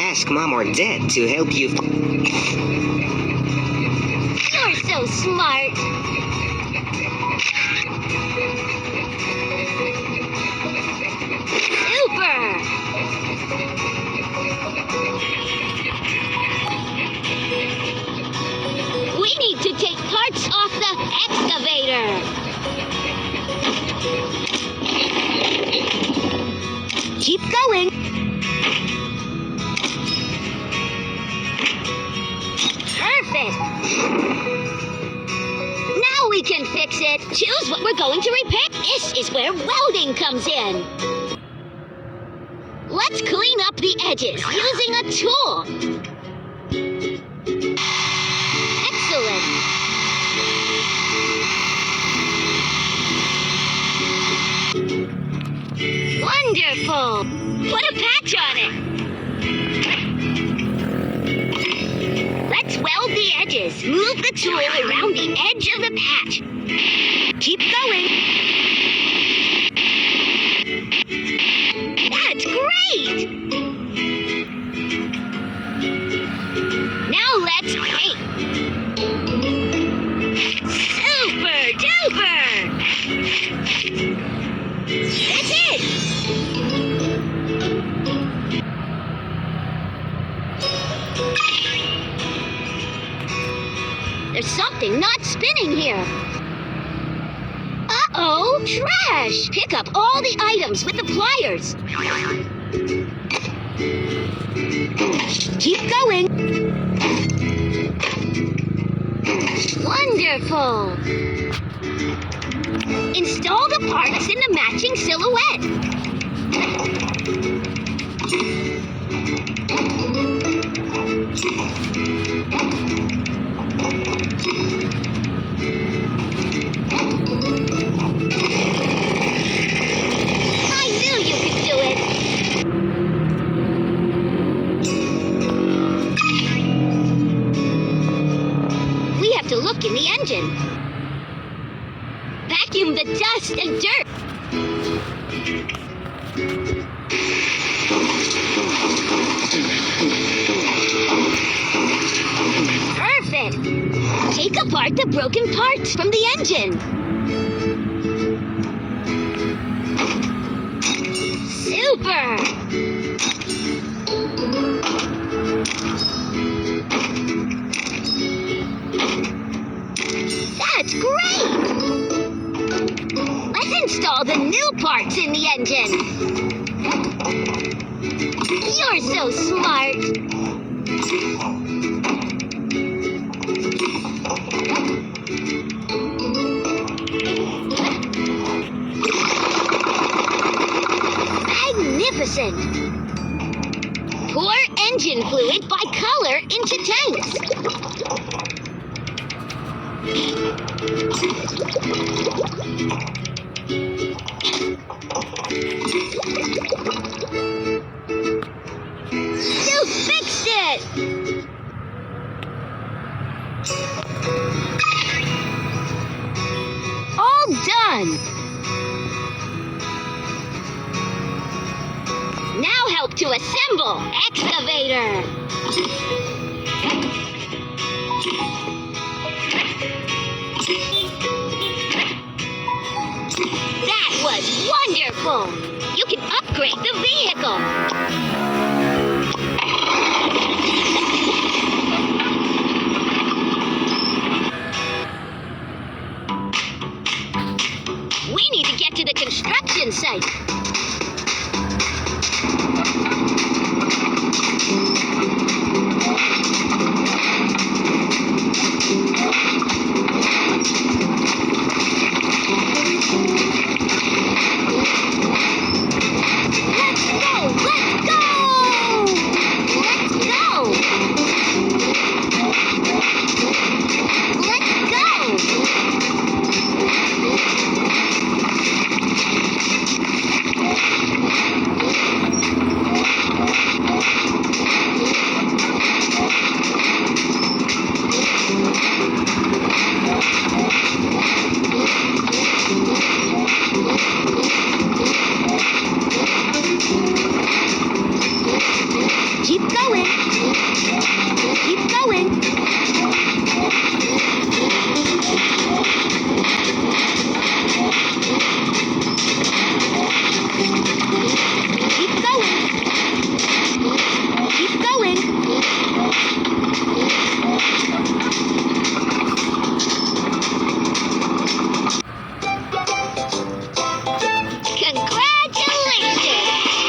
ask Mom or Dad to help you. You're so smart. Super! We need to take parts off the excavator. Keep going. Perfect. Now we can fix it. Choose what we're going to repair. This is where welding comes in. Let's clean up the edges using a tool. Excellent. Wonderful. Put a patch on it. Let's weld the edges. Move the tool around the edge of the patch. Keep going. That's great! Now let's paint. Super duper! That's it! There's something not spinning here. Uh-oh, trash! Pick up all the items with the pliers. Keep going. Wonderful. Install the parts in the matching silhouette. To look in the engine. Vacuum the dust and dirt. Perfect. Take apart the broken parts from the engine. Super. That's great! Let's install the new parts in the engine. You're so smart. Magnificent! Pour engine fluid by color into tanks. You fixed it! All done! Now help to assemble excavator! That was wonderful! You can upgrade the vehicle! We need to get to the construction site.